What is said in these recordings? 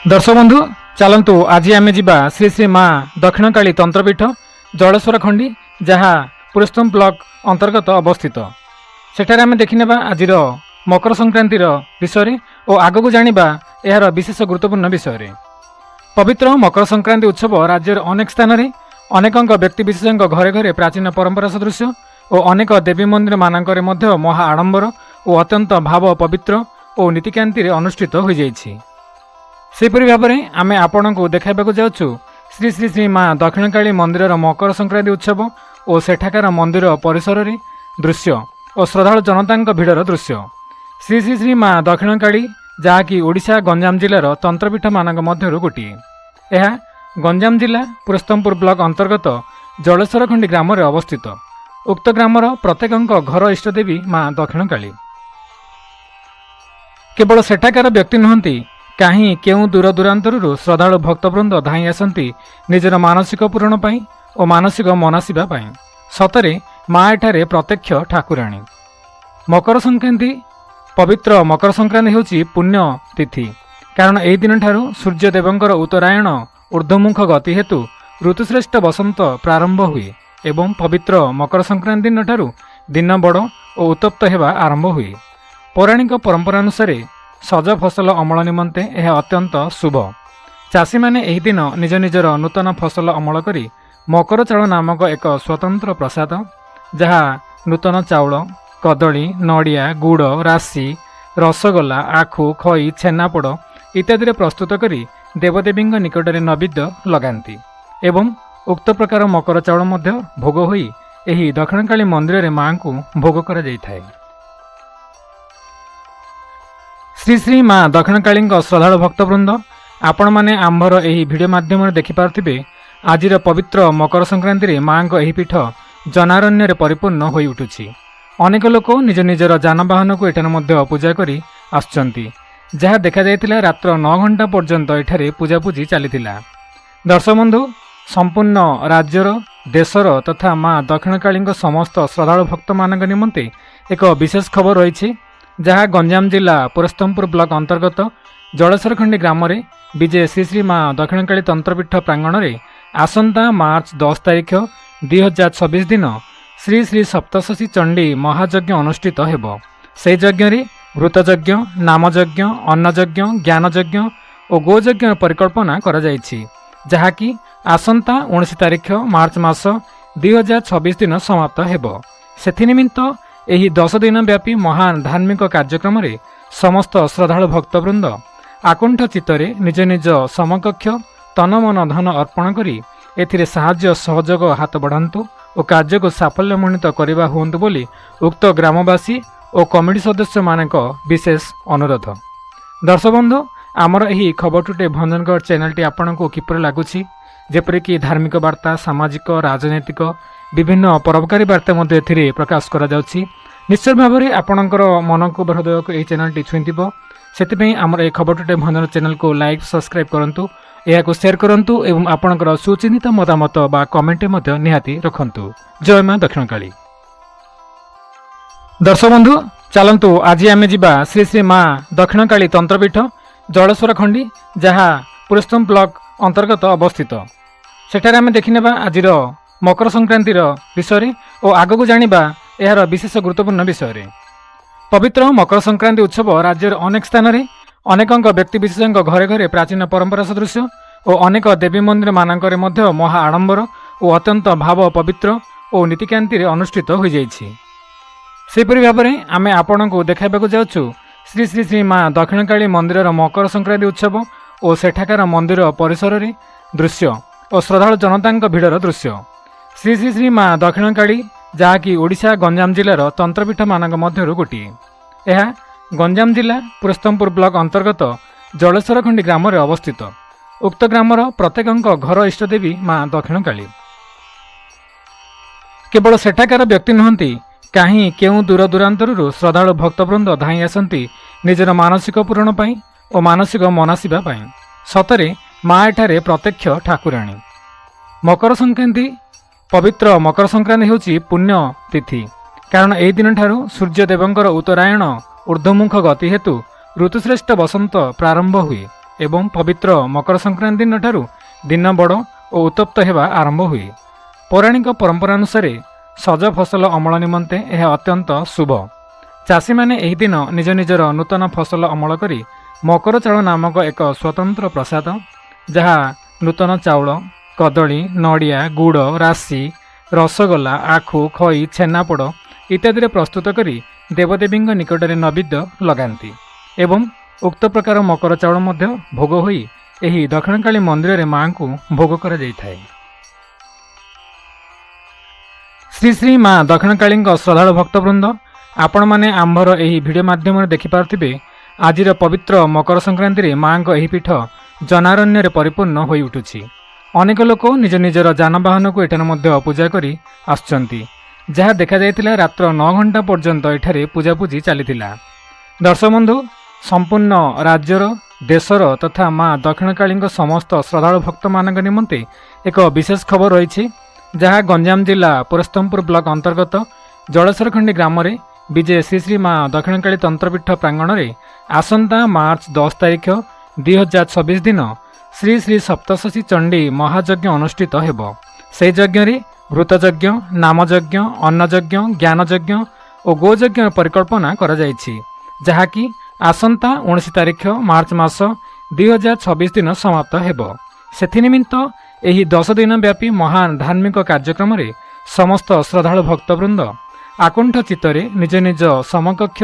दर्शक बंधु चलतु आज आम जा श्री श्री माँ दक्षिणकाली तंत्रपीठ जलेश्वर खंडी जहाँ पुरस्तम ब्लॉक अंतर्गत अवस्थित सेठार आम देखने आज मकर संक्रांति विषय और आगक जाना यार विशेष गुरुत्वपूर्ण विषय। पवित्र मकर संक्रांति उत्सव राज्यर अनेक स्थान में अनेक व्यक्तिविशेष घरे घरे प्राचीन परंपरा सदृश और अनेक देवी मंदिर मानक महा आडंबर और अत्यंत भाव पवित्र और नीतिकांति अनुष्ठित हो जाइछि। सेपरी भाव में आम आपण को देखा जाऊँ श्री श्री श्री माँ दक्षिणकाली मंदिर मकर संक्रांति उत्सव और सेठाकार मंदिर परिसर में दृश्य और श्रद्धालु जनता भिड़र दृश्य। श्री श्री श्री माँ दक्षिणकाली जहाँकि ओडिशा गंजाम जिलार तंत्रपीठ मानक मध्यरु गोटे। यह गंजाम जिला पुरस्तमपुर ब्लॉक अंतर्गत जलेश्वर खंडी ग्राम में अवस्थित। उक्त ग्रामर प्रत्येक घर इष्टदेवी माँ दक्षिणकाली। केवल सेठाकार व्यक्ति नुहंती कहीं केउं दूर दूरांतरु श्रद्धालु भक्तवृंद धाई आसती निजर मानसिक पूरण पाई और मानसिक मनासिबा पाई। सतरे माँ एठारे प्रत्यक्ष ठाकुराणी। मकर संक्रांति पवित्र मकर संक्रांति होची पुण्य तिथि कारण एही दिन ठारू सूर्यदेवंकर उत्तरायण ऊर्ध्वमुख गति हेतु ऋतुश्रेष्ठ बसंत प्रारंभ हुए एवं पवित्र मकर संक्रांति दिन ठारू दिन बड़ और उत्तप्त हेबा आरंभ हुए। पौराणिक परंपरा अनुसार सज फसल अमल निमंते यह अत्यंत शुभ। चाषी माने एही दिन निज निजर नूतन फसल अमल करी मकर चाउल नामक एक स्वतंत्र प्रसाद जहाँ नूतन चाउल कदली नड़िया गुड़ राशि रसगोला आखु खई छेनापोड़ इत्यादि प्रस्तुत करी देवदेवी निकट में नैवेद्य लगाती एवं उक्त प्रकार मकर चाउल मध्य भोग होई एही दक्षिणकाली मंदिर में माँ को भोग करा जाइथाय। श्री श्री माँ दक्षिणकाली श्रद्धालु भक्तवृंद आपण मैंने आंभर यही भिडियो माध्यम देखिपारे आज पवित्र मकर संक्रांति माँ को यही पीठ जनारण्य परिपूर्ण हो उठुछि। अनेक लोक निज निजर जानवाहन को एठार पूजा करी आसुचंती जहाँ देखा जाइतिला रात्र 9 घंटा पर्यंत एठारे पूजापूजी चलीथिला। दर्शक बंधु संपूर्ण राज्यर देशर तथा माँ दक्षिणकाली समस्त श्रद्धालु भक्त मानक निमंते एक विशेष खबर रही जहाँ गंजाम जिला पुरस्तमपुर ब्लॉक अंतर्गत जलेश्वर खंडी ग्राम में विजय श्री श्री माँ दक्षिणकाली तंत्रपीठ प्रांगण में आसंता मार्च 10 तारिख 2026 दिन श्री श्री सप्तशती चंडी महायज्ञ अनुष्ठित हेब। से यज्ञ रे घृतयज्ञ नामयज्ञ अन्नयज्ञ ज्ञानयज्ञ और गोयज्ञ परिकल्पना करा जायछि जहाँकि आसंता 19 तारिख मार्च मास 2026 दिन समाप्त हेब। सेथिनिमित्त एही 10 दिन व्यापी महान धार्मिक कार्यक्रम रे समस्त श्रद्धालु भक्तवृंद आकुंठ चित्तरे निज निज समकक्ष तन मन धन अर्पण करी एथिरे साहाय्य सहयोग हाथ बढ़ातु और कार्य को साफल्यमंडित करवा हूँ बोली उक्त ग्रामवासी और कमिटी सदस्य मानक विशेष अनुरोध। दर्शक बंधु आमर यही खबर टुटे भंजनगढ़ चैनल टी आपण को किपर लगुच जेपरिक धार्मिक वार्ता सामाजिक राजनैतिक विभिन्न परोपकारी वार्ता मध्य एथिरे प्रकाश करा जाउछि। निश्चय भाव में आपणकर मन को हृदय को यह चैनल टी छुईंथिबो सेतिपई आमर ए खबर टुटे भंजन चैनल को लाइक सब्सक्राइब करंतु यह को शेयर करंतु एवं आपणकर सुचिन्हित मतामत बा कमेंट मध्य निहाती रखंतु। जय मां दक्षिणकाली। दर्शक बंधु चलतु आज आम जा श्री श्री माँ दक्षिणकाली तंत्रपीठ जलेश्वर खंडी जहाँ पुरस्तम ब्लॉक अंतर्गत अवस्थित सेठार आम देखने आज मकर संक्रांति विषय और आगक जाना यार विशेष गुरुत्वपूर्ण विषय। पवित्र मकर संक्रांति उत्सव राज्यर अनेक स्थान में अनेक व्यक्तिविशेष घरे घरे प्राचीन परंपरा सदृश और अनेक देवी मंदिर मानक महा आडंबर और अत्यंत भाव पवित्र और नीतिकांति अनुष्ठित हो जाइछि। सेपरी भाव में आम आपण को देखा जाऊँ श्री श्री श्री माँ दक्षिणकाली मंदिर मकर संक्रांति उत्सव और सेठाकार मंदिर परिसर में दृश्य और श्रद्धालु जनता भिड़र दृश्य। श्री श्री श्री माँ दक्षिणकाली जहाँकि ओडिशा गंजाम जिलार तंत्रपीठ मानक मध्यरु गोटे। यह गंजाम जिला पुरस्तमपुर ब्लॉक अंतर्गत जलेश्वर खंडी ग्राम में अवस्थित। उक्त ग्रामर प्रत्येक घर इष्टदेवी माँ दक्षिणकाली। केवल सेठाकार व्यक्ति नुहंती कहीं केउं दूर दूरांतरु श्रद्धालु भक्तवृंद धाई आसती निजर मानसिक पूरण पाई और मानसिक मनासिबा पाई। सतरे माँ एठारे प्रत्यक्ष ठाकुराणी। मकर संक्रांति पवित्र मकर संक्रांति होची पुण्य तिथि कारण एही दिन ठारू सूर्यदेवंकर उत्तरायण ऊर्ध्वमुख गति हेतु ऋतुश्रेष्ठ बसंत प्रारंभ हुए ଏବଂ ପବିତ୍ର ମକର ସଂକ୍ରାନ୍ତି ଦିନଠାରୁ ଦିନ ବଡ଼ ଓ ଉତ୍ତପ୍ତ ହେବା ଆରମ୍ଭ ହୁଏ। ପୌରାଣିକ ପରମ୍ପରା ଅନୁସାରେ ସଜ ଫସଲ ଅମଳ ନିମନ୍ତେ ଏହା ଅତ୍ୟନ୍ତ ଶୁଭ। ଚାଷୀମାନେ ଏହି ଦିନ ନିଜ ନିଜର ନୂତନ ଫସଲ ଅମଳ କରି ମକର ଚାଉଳ ନାମକ ଏକ ସ୍ୱତନ୍ତ୍ର ପ୍ରସାଦ, ଯାହା ନୂତନ ଚାଉଳ, କଦଳୀ, ନଡ଼ିଆ, ଗୁଡ଼, ରାଶି, ରସଗୋଲା, ଆଖୁ, ଖଇ, ଛେନାପୋଡ଼ ଇତ୍ୟାଦିରେ ପ୍ରସ୍ତୁତ କରି ଦେବଦେବୀଙ୍କ ନିକଟରେ ନୈବେଦ୍ୟ ଲଗାନ୍ତି ଏବଂ ଉକ୍ତ ପ୍ରକାର ମକର ଚାଉଳ ମଧ୍ୟ ଭୋଗ ହୋଇ ଏହି ଦକ୍ଷିଣକାଳୀ ମନ୍ଦିରରେ ମାଙ୍କୁ ଭୋଗ କରାଯାଇଥାଏ। ଶ୍ରୀ ଶ୍ରୀ ମା ଦକ୍ଷିଣକାଳୀଙ୍କ ଶ୍ରଦ୍ଧାଳୁ ଭକ୍ତବୃନ୍ଦ, ଆପଣମାନେ ଆମ୍ଭର ଏହି ଭିଡ଼ିଓ ମାଧ୍ୟମରେ ଦେଖିପାରୁଥିବେ ଆଜିର ପବିତ୍ର ମକର ସଂକ୍ରାନ୍ତିରେ ମାଙ୍କ ଏହି ପୀଠ ଜନାରଣ୍ୟରେ ପରିପୂର୍ଣ୍ଣ ହୋଇଉଠୁଛି। ଅନେକ ଲୋକ ନିଜ ନିଜର ଯାନବାହନକୁ ଏଠାରେ ମଧ୍ୟ ପୂଜା କରି ଆସୁଛନ୍ତି, ଯାହା ଦେଖାଯାଇଥିଲା ରାତ୍ର 9 ଘଣ୍ଟା ପର୍ଯ୍ୟନ୍ତ ଏଠାରେ ପୂଜାପୂଜି ଚାଲିଥିଲା। ଦର୍ଶକ ବନ୍ଧୁ, ସମ୍ପୂର୍ଣ୍ଣ ରାଜ୍ୟର, ଦେଶର ତଥା ମା ଦକ୍ଷିଣକାଳୀଙ୍କ ସମସ୍ତ ଶ୍ରଦ୍ଧାଳୁ ଭକ୍ତମାନଙ୍କ ନିମନ୍ତେ ଏକ ବିଶେଷ ଖବର ରହିଛି, ଯାହା ଗଞ୍ଜାମ ଜିଲ୍ଲା ପୁରସ୍ତମପୁର ବ୍ଲକ ଅନ୍ତର୍ଗତ ଜଳେଶ୍ୱରଖଣ୍ଡି ଗ୍ରାମରେ ବିଜେ ଶ୍ରୀ ଶ୍ରୀ ମା ଦକ୍ଷିଣକାଳୀ ତନ୍ତ୍ରପୀଠ ପ୍ରାଙ୍ଗଣରେ ଆସନ୍ତା ମାର୍ଚ୍ଚ 10 ତାରିଖ 2026 ଦିନ ଶ୍ରୀ ଶ୍ରୀ ସପ୍ତଶତୀ ଚଣ୍ଡୀ ମହାଯଜ୍ଞ ଅନୁଷ୍ଠିତ ହେବ। ସେହି ଯଜ୍ଞରେ ଘୃତଯଜ୍ଞ, ନାମଯଜ୍ଞ, ଅନ୍ନଯଜ୍ଞ, ଜ୍ଞାନଯଜ୍ଞ ଓ ଗୋଯଜ୍ଞର ପରିକଳ୍ପନା କରାଯାଇଛି, ଯାହାକି ଆସନ୍ତା 19 ତାରିଖ ମାର୍ଚ୍ଚ ମାସ 2026 ଦିନ ସମାପ୍ତ ହେବ। ସେଥିନିମିତ୍ତ ଏହି 10 ଦିନ ବ୍ୟାପୀ ମହାନ ଧାର୍ମିକ କାର୍ଯ୍ୟକ୍ରମରେ ସମସ୍ତ ଶ୍ରଦ୍ଧାଳୁ ଭକ୍ତବୃନ୍ଦ ଆକୁଣ୍ଠ ଚିତ୍ତରେ ନିଜ ନିଜ ସମକକ୍ଷ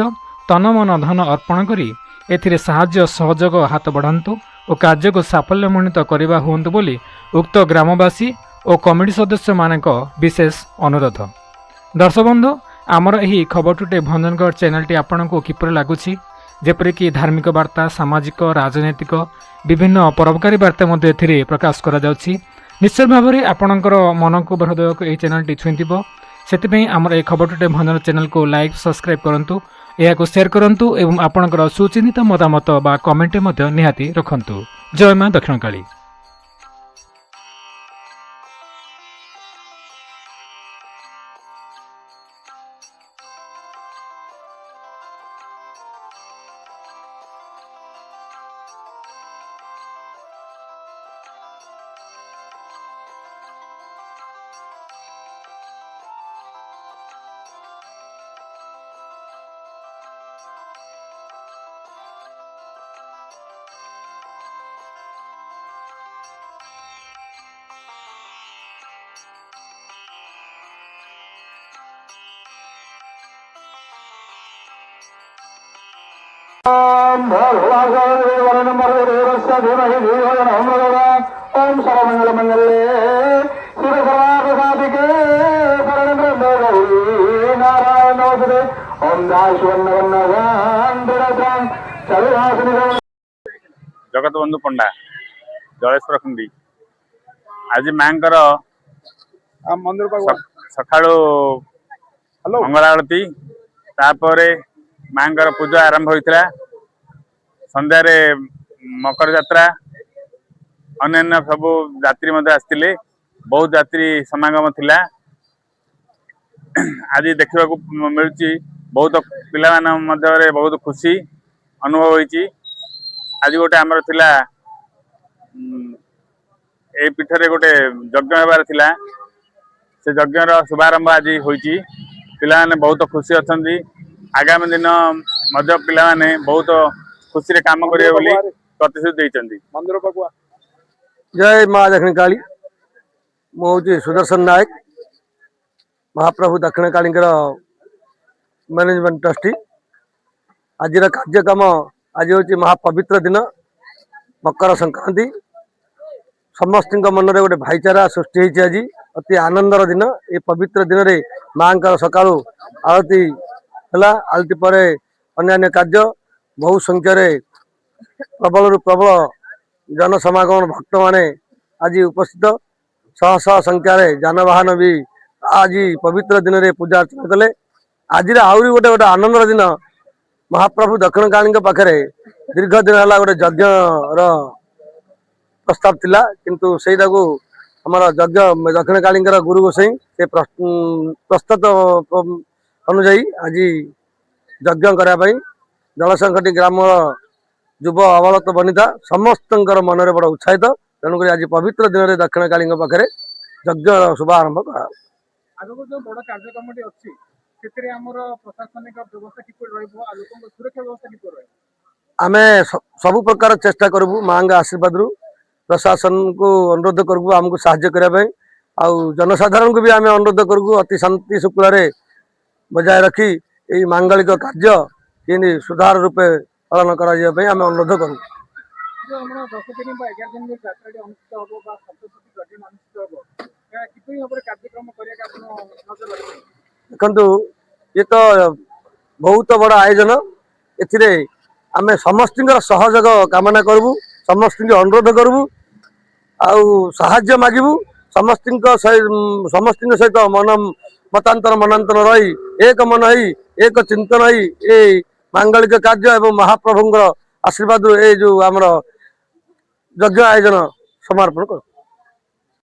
ତନମନ ଧନ ଅର୍ପଣ କରି ଏଥିରେ ସାହାଯ୍ୟ ସହଯୋଗ ହାତ ବଢ଼ାନ୍ତୁ ଓ କାର୍ଯ୍ୟକୁ ସାଫଲ୍ୟମଣ୍ଡିତ କରିବା ହୁଅନ୍ତୁ ବୋଲି ଉକ୍ତ ଗ୍ରାମବାସୀ ଓ କମିଟି ସଦସ୍ୟମାନଙ୍କ ବିଶେଷ ଅନୁରୋଧ। ଦର୍ଶକ ବନ୍ଧୁ, ଆମର ଏହି ଖବର ଟୁଡେ ଭଞ୍ଜନଗଡ଼ ଚ୍ୟାନେଲଟି ଆପଣଙ୍କୁ କିପରି ଲାଗୁଛି? ଯେପରିକି ଧାର୍ମିକ ବାର୍ତ୍ତା, ସାମାଜିକ, ରାଜନୈତିକ ବିଭିନ୍ନ ପରୋପକାରୀ ବାର୍ତ୍ତା ମଧ୍ୟ ଏଥିରେ ପ୍ରକାଶ କରାଯାଉଛି। ନିଶ୍ଚିତ ଭାବରେ ଆପଣଙ୍କର ମନକୁ ହୃଦୟକୁ ଏହି ଚ୍ୟାନେଲଟି ଛୁଇଁଥିବ। ସେଥିପାଇଁ ଆମର ଏହି ଖବର ଟୁଡେ ଭଞ୍ଜନ ଚ୍ୟାନେଲକୁ ଲାଇକ୍, ସବସ୍କ୍ରାଇବ୍ କରନ୍ତୁ, ଏହାକୁ ସେୟାର କରନ୍ତୁ ଏବଂ ଆପଣଙ୍କର ସୁଚିନ୍ତିତ ମତାମତ ବା କମେଣ୍ଟ ମଧ୍ୟ ନିହାତି ରଖନ୍ତୁ। ଜୟ ମା ଦକ୍ଷିଣକାଳୀ। ओम सर्वमंगल मंगले शिव सर्वाधिके शरण नारायण नमस्ते ओम जगत बंधु पंडा जलेश्वर खंडी आज मांकर सकाळु मंगल आरती मांकर पूजा आरंभ होता संध्यार मकर यात्रा अन्य सब यात्री आसते बहुत यात्री समागम थिला। आज देखा मिलूँ बहुत पिला बहुत खुशी अनुभव होती। आज गोटे आमर थिला ए पीठरे गोटे यज्ञ होबार थिला से यज्ञर शुभारंभ आज होती। पिला बहुत खुशी अच्छा आगामी दिन पिला बहुत खुशी रे काम करेंगे बोली प्रतिश्रुति देइचंदी। जय माँ दक्षिणकाली। मुझे सुदर्शन नायक महाप्रभु दक्षिणकाली मैनेजमेंट ट्रस्टी। आज कार्यक्रम आज हूँ महापवित्र दिन मकर संक्रांति। समस्त मन में गोटे भाईचारा सृष्टि होती। आज अति आनंदर दिन ये पवित्र दिन में माँ सकाळु आरती है। आरती पर अन्य कार्य बहु संख्यार प्रबल प्रबल जनसमागम भक्त माने आज उपस्थित शह शह संख्यार जानवाहन भी आज पवित्र दिन में पूजा अर्चना कले। आज आहरी गोटे गोटे आनंदर दिन महाप्रभु दक्षिणकाली पाखे दीर्घ दिन है गोटे यज्ञ प्रस्ताव थिला किंतु सेटा को हमारा यज्ञ दक्षिणकाली गुरु गोसाई से प्रस्तुत अनुजाई आज यज्ञ करने जलसंकटी ग्राम युव अबलत बनिता समस्त मनरे बड़ उत्साहित तेणुक आज पवित्र दिन में दक्षिण काली पाखे यज्ञ शुभारंभ करा ଆଗକୁ ଯୋଉ ବଡ କାର୍ଯ୍ୟକ୍ରମଟି ଅଛି ସେଥିରେ ଆମର ପ୍ରଶାସନିକ ବ୍ୟବସ୍ଥା କିପରି ରହିବ ଆଉ ଲୋକଙ୍କ ସୁରକ୍ଷା ବ୍ୟବସ୍ଥା କିପରି ରହିବ? आमे सबु प्रकार चेष्टा करबू माँ आशीर्वाद रु प्रशासन को अनुरोध करबू आमको साहाय्य करने आउ जनसाधारण को भी आम अनुरोध करबू अति शांति शुक्ल बजाय रखी यही मांगलिक कार्य कि सुधार रूपे पालन करने अनुरोध करूँ। ଯୋଉ ଆମର 10 ଦିନ ବା 11 ଦିନ ଯୋଉ ଯାତ୍ରାଟି ଅନୁଷ୍ଠିତ ହବ ବା ସପ୍ତଶତୀ ଯଜ୍ଞ ଅନୁଷ୍ଠିତ ହବ ଏହା କିପରି ଭାବରେ କାର୍ଯ୍ୟକ୍ରମ କରିବାକୁ ଆପଣ ନଜର ରଖିଛନ୍ତି? देखु ये तो बहुत बड़ आयोजन ए आम समस्त सहयोग कामना करूँ समस्त अनुरोध करूँ आउ साहाय्य मागिबू समस्त सहित मन मतांतर मनांतर रही एक मन ही एक चिंतन ही ये मांगलिक कार्य एवं महाप्रभुंर आशीर्वाद ये जो आमर यज्ञ आयोजन समर्पण कर।